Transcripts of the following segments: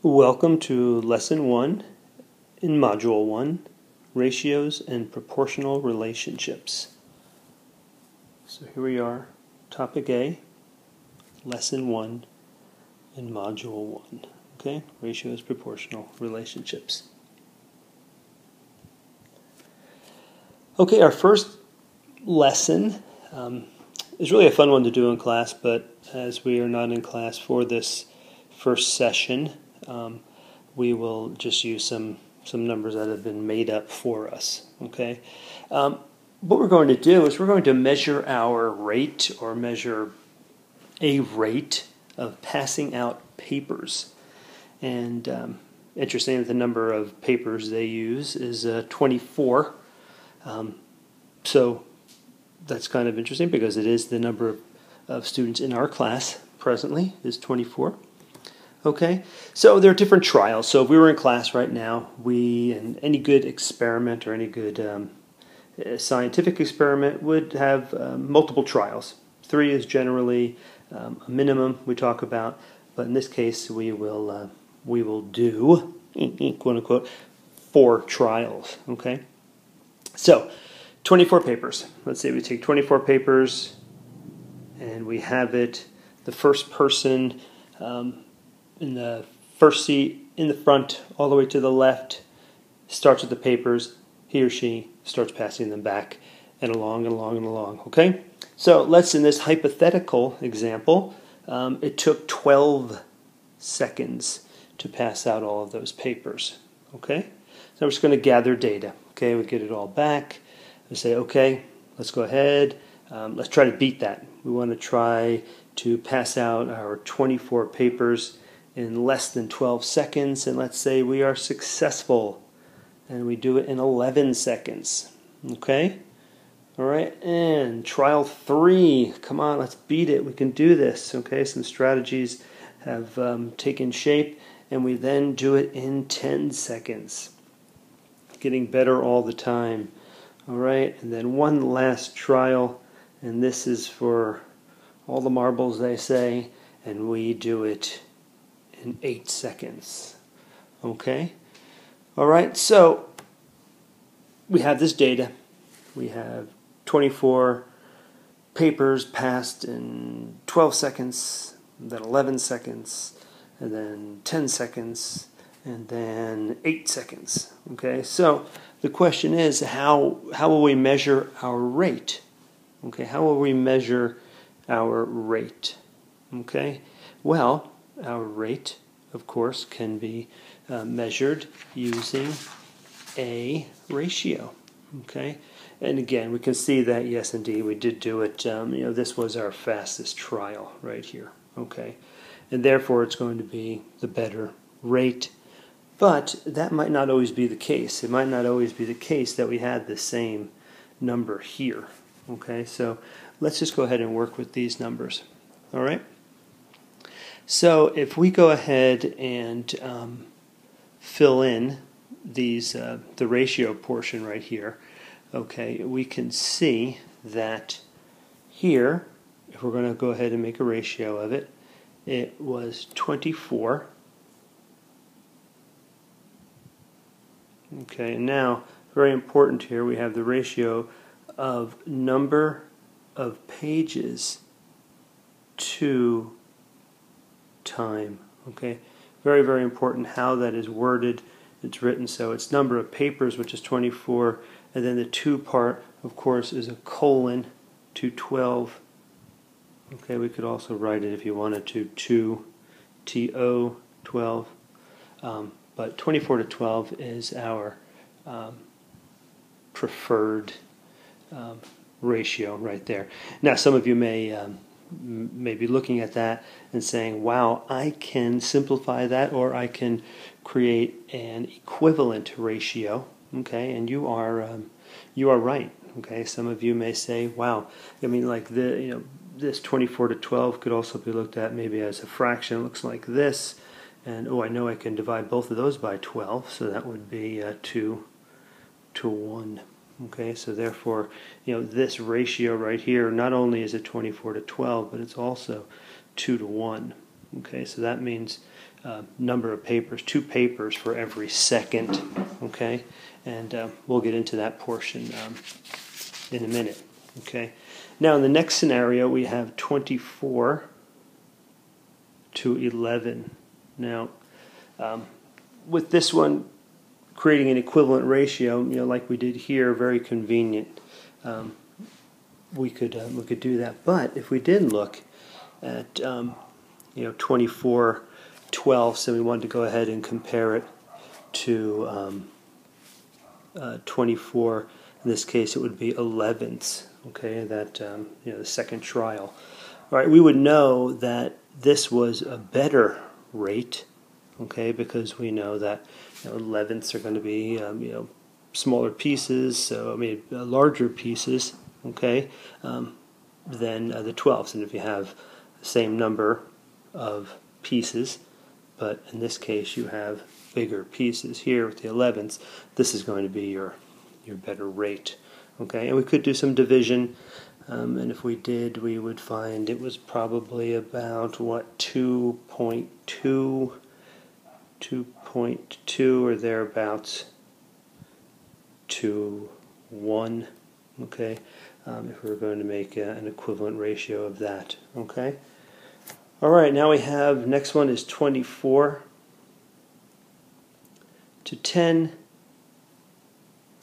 Welcome to Lesson 1 in Module 1, Ratios and Proportional Relationships. So here we are, Topic A, Lesson 1 in Module 1. Okay, Ratios, Proportional Relationships. Okay, our first lesson is really a fun one to do in class, but as we are not in class for this first session, we will just use some numbers that have been made up for us. Okay, what we're going to do is we're going to measure our rate, or measure a rate of passing out papers. And interesting that the number of papers they use is 24. So that's kind of interesting because it is the number of students in our class presently is 24. Okay, so there are different trials. So if we were in class right now, and any good experiment or any good scientific experiment would have multiple trials. 3 is generally a minimum we talk about, but in this case we will do quote unquote 4 trials. Okay, so 24 papers. Let's say we take 24 papers and we have it. The first person in the first seat, in the front, all the way to the left, starts with the papers. He or she starts passing them back and along and along and along. Okay? So let's, in this hypothetical example, it took 12 seconds to pass out all of those papers. Okay? So we're just going to gather data. Okay? We get it all back. We say, okay, let's go ahead. Let's try to beat that. We want to try to pass out our 24 papers in less than 12 seconds, and let's say we are successful and we do it in 11 seconds. Okay? All right, and trial 3. Come on, let's beat it. We can do this. Okay, some strategies have taken shape, and we then do it in 10 seconds. Getting better all the time. All right, and then one last trial, and this is for all the marbles, they say, and we do it in 8 seconds. Okay? All right, so we have this data. We have 24 papers passed in 12 seconds, then 11 seconds, and then 10 seconds, and then 8 seconds. Okay, so the question is, how will we measure our rate? Okay, how will we measure our rate? Okay, well, our rate, of course, can be measured using a ratio. Okay, and again, we can see that yes, indeed, we did do it. This was our fastest trial right here. Okay, and therefore it's going to be the better rate. But that might not always be the case. It might not always be the case that we had the same number here. Okay, so let's just go ahead and work with these numbers. All right. So if we go ahead and fill in these the ratio portion right here, okay, we can see that here, if we're going to go ahead and make a ratio of it, it was 24. Okay, and now, very important here, we have the ratio of number of pages to time. Okay, very, very important how that is worded. It's written so it's number of papers, which is 24, and then the to part, of course, is a colon to 12. Okay, we could also write it if you wanted to TO 12. But 24 to 12 is our preferred ratio right there. Now, some of you may be looking at that and saying, wow, I can simplify that, or I can create an equivalent ratio. Okay, and you are right. Okay, some of you may say, wow, I mean, like this 24 to 12 could also be looked at maybe as a fraction. It looks like this. And oh, I know I can divide both of those by 12, so that would be 2 to 1. Okay, so therefore, this ratio right here, not only is it 24 to 12, but it's also 2 to 1. Okay, so that means number of papers, 2 papers for every second. Okay, and we'll get into that portion in a minute. Okay, now in the next scenario we have 24 to 11. Now, with this one, creating an equivalent ratio, like we did here, very convenient. We could do that. But if we did look at 24 twelfths, and we wanted to go ahead and compare it to 24. In this case, it would be 11ths. Okay, that the second trial. All right, we would know that this was a better rate. Okay, because we know that 11ths are going to be smaller pieces, so larger pieces. Okay, than the 12ths, and if you have the same number of pieces, but in this case you have bigger pieces here with the 11ths, this is going to be your better rate. Okay, and we could do some division, and if we did, we would find it was probably about 2.2 or thereabouts to 1. Okay, if we were going to make an equivalent ratio of that. Okay. All right. Now we have, next one is 24 to 10,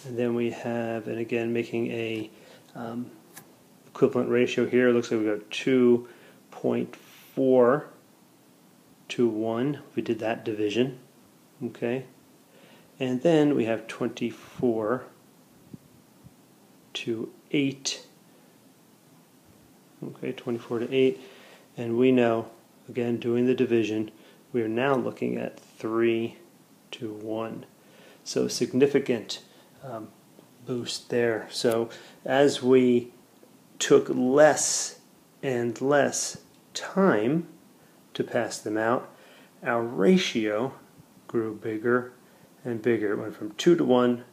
and then we have, and again making a equivalent ratio here. It looks like we got 2.4 to 1. We did that division. Okay, and then we have 24 to 8. Okay, 24 to 8, and we know, again doing the division, we are now looking at 3 to 1. So significant boost there. So as we took less and less time to pass them out, our ratio grew bigger and bigger. It went from 2 to 1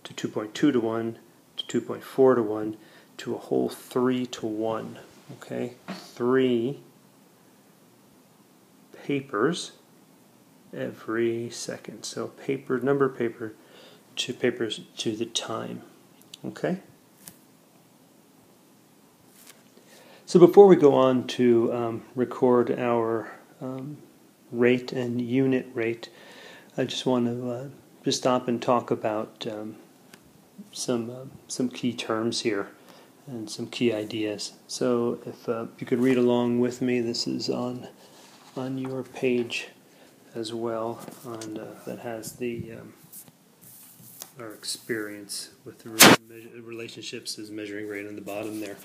to 2.2 to 1 to 2.4 to 1 to a whole 3 to 1. Okay, 3 papers every second. So number of papers to the time. Okay. So before we go on to record our rate and unit rate, I just want to just stop and talk about some key terms here and some key ideas. So if you could read along with me, this is on your page as well, that has the our experience with the relationships as measuring rate on the bottom there.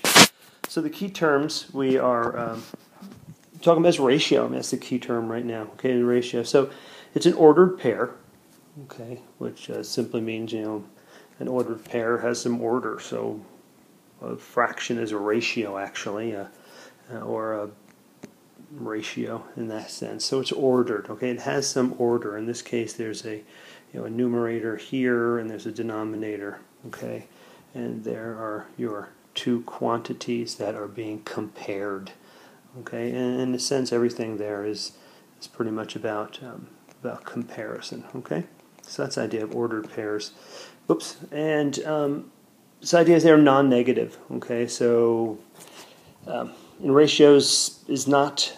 So the key terms we are talking about is ratio. That's the key term right now. Okay, the ratio. So it's an ordered pair. Okay, which simply means an ordered pair has some order. So a fraction is a ratio, actually, or a ratio in that sense. So it's ordered. Okay, it has some order. In this case, there's a numerator here, and there's a denominator. Okay, and there are your two quantities that are being compared. Okay, and in a sense, everything there is pretty much about comparison. Okay, so that's the idea of ordered pairs. Oops, and this idea is they're non-negative. Okay, so in ratios is not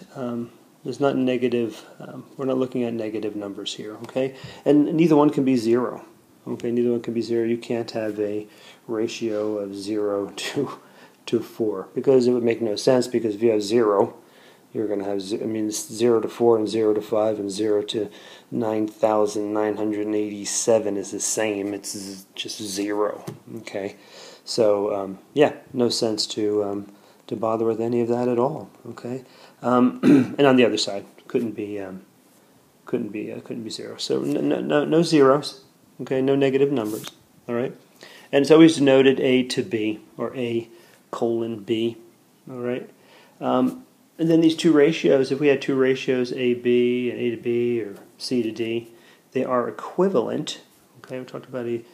negative. We're not looking at negative numbers here. Okay, and neither one can be 0. Okay, neither one can be 0. You can't have a ratio of 0 to 4 because it would make no sense. Because if you have 0, you're going to have 0 to 4 and 0 to 5 and 0 to 9,987 is the same. It's just 0. Okay, so yeah, no sense to bother with any of that at all. Okay, and on the other side, couldn't be 0. So no zeros. Okay, no negative numbers. All right, and it's always denoted A to B or A colon B. All right, and then these two ratios. If we had two ratios, AB and A to B or C to D, they are equivalent. Okay, we talked about you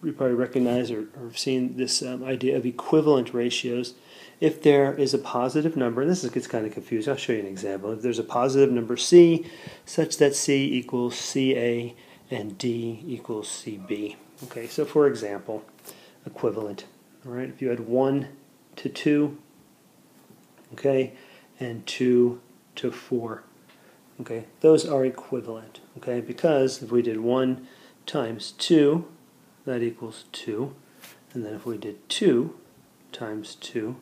probably recognize or have seen this idea of equivalent ratios. if there is a positive number, and this gets kind of confusing, I'll show you an example. If there's a positive number C such that C equals CA and D equals CB. Okay, so for example, equivalent. All right, if you had 1 to 2, okay, and 2 to 4, okay, those are equivalent, okay, because if we did 1 times 2, that equals 2, and then if we did 2 times 2,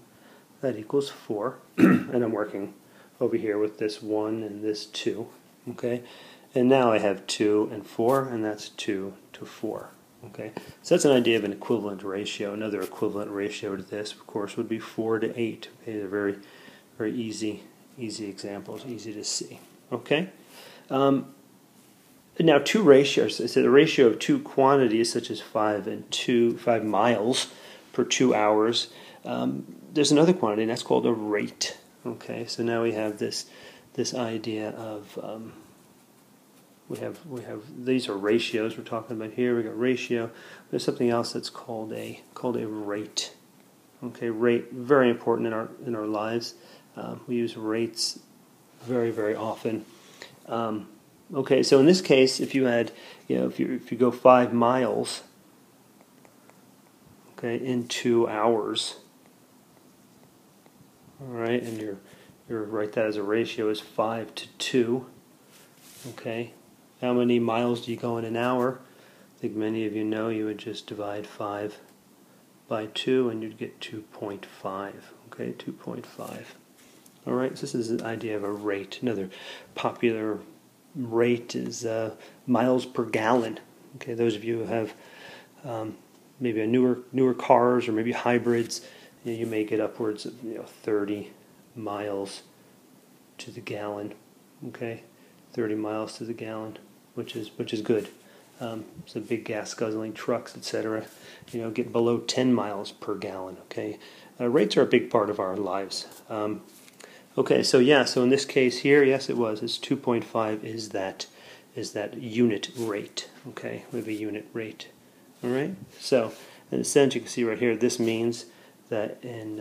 that equals 4, and I'm working over here with this 1 and this 2, okay, and now I have 2 and 4, and that's 2 to 4. Okay, so that's an idea of an equivalent ratio. Another equivalent ratio to this, of course, would be 4 to 8. Okay, they're very, very easy examples, easy to see. Okay, now two ratios. So the ratio of two quantities, such as 5 miles per 2 hours. There's another quantity, and that's called a rate. Okay, so now we have this idea of we have these are ratios we're talking about here. We got ratio. There's something else that's called a rate. Okay, rate, very important in our lives. We use rates very, very often. Okay, so in this case, if you had, if you go 5 miles, okay, in 2 hours, all right, and you write that as a ratio is 5 to 2. Okay. How many miles do you go in an hour? I think many of you know you would just divide 5 by 2 and you'd get 2.5. Okay, 2.5. All right, so this is the idea of a rate. Another popular rate is miles per gallon. Okay, those of you who have maybe a newer cars or maybe hybrids, you may get upwards of 30 miles to the gallon. Okay, 30 miles to the gallon. Which is good. So big gas guzzling trucks, etc., get below 10 miles per gallon. Okay, rates are a big part of our lives. Okay, so in this case here, yes, it was. It's 2.5 is that unit rate. Okay, we have a unit rate. All right. So in a sense, you can see right here, this means that in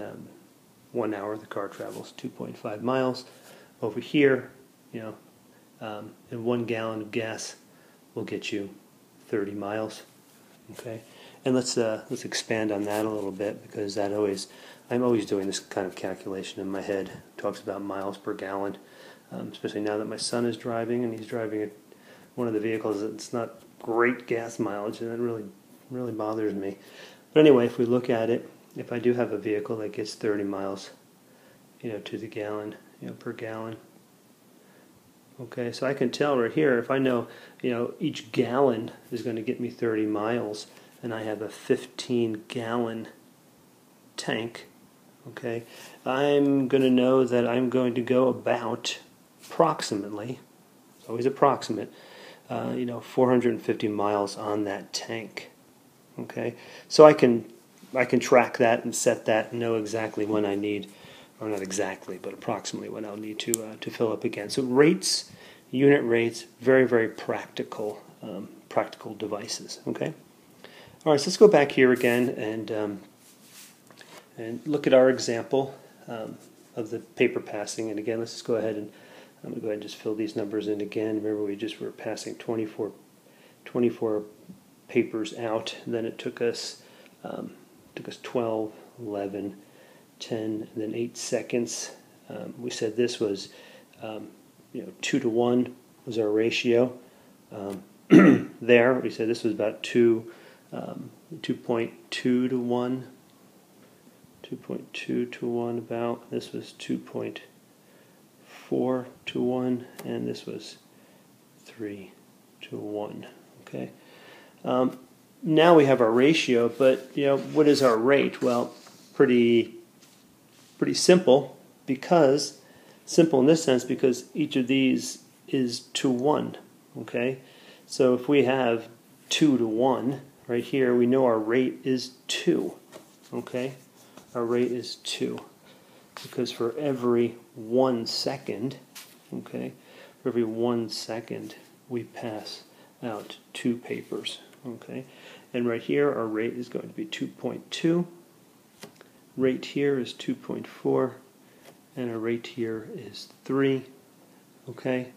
1 hour the car travels 2.5 miles. Over here, and 1 gallon of gas will get you 30 miles. Okay, and let's expand on that a little bit, because I'm always doing this kind of calculation in my head. It talks about miles per gallon, especially now that my son is driving and he's driving one of the vehicles that's not great gas mileage, and that really bothers me. But anyway, if we look at it, if I do have a vehicle that gets 30 miles, to the gallon, per gallon. Okay, so I can tell right here, if I know, each gallon is going to get me 30 miles, and I have a 15-gallon tank, okay, I'm going to know that I'm going to go about approximately, it's always approximate, 450 miles on that tank. Okay, so I can track that and set that and know exactly when I need, or not exactly, but approximately when I'll need to fill up again. So rates, unit rates, very, very practical devices. Okay. All right. So let's go back here again and look at our example of the paper passing. And again, let's just go ahead and I'm going to go ahead and just fill these numbers in again. Remember, we just were passing 24 papers out. And then it took us 12, 11. 10 and then 8 seconds. We said this was 2 to 1 was our ratio. There we said this was about 2.2 to 1. 2.2 to 1 about. This was 2.4 to 1, and this was 3 to 1. Okay. Now we have our ratio, but what is our rate? Well, pretty simple, because simple in this sense because each of these is to 1. Okay, so if we have 2 to 1 right here, we know our rate is 2. Okay, our rate is 2 because for every 1 second, okay, for every 1 second we pass out 2 papers. Okay, and right here our rate is going to be 2.2. rate here is 2.4, and our rate here is 3. Okay,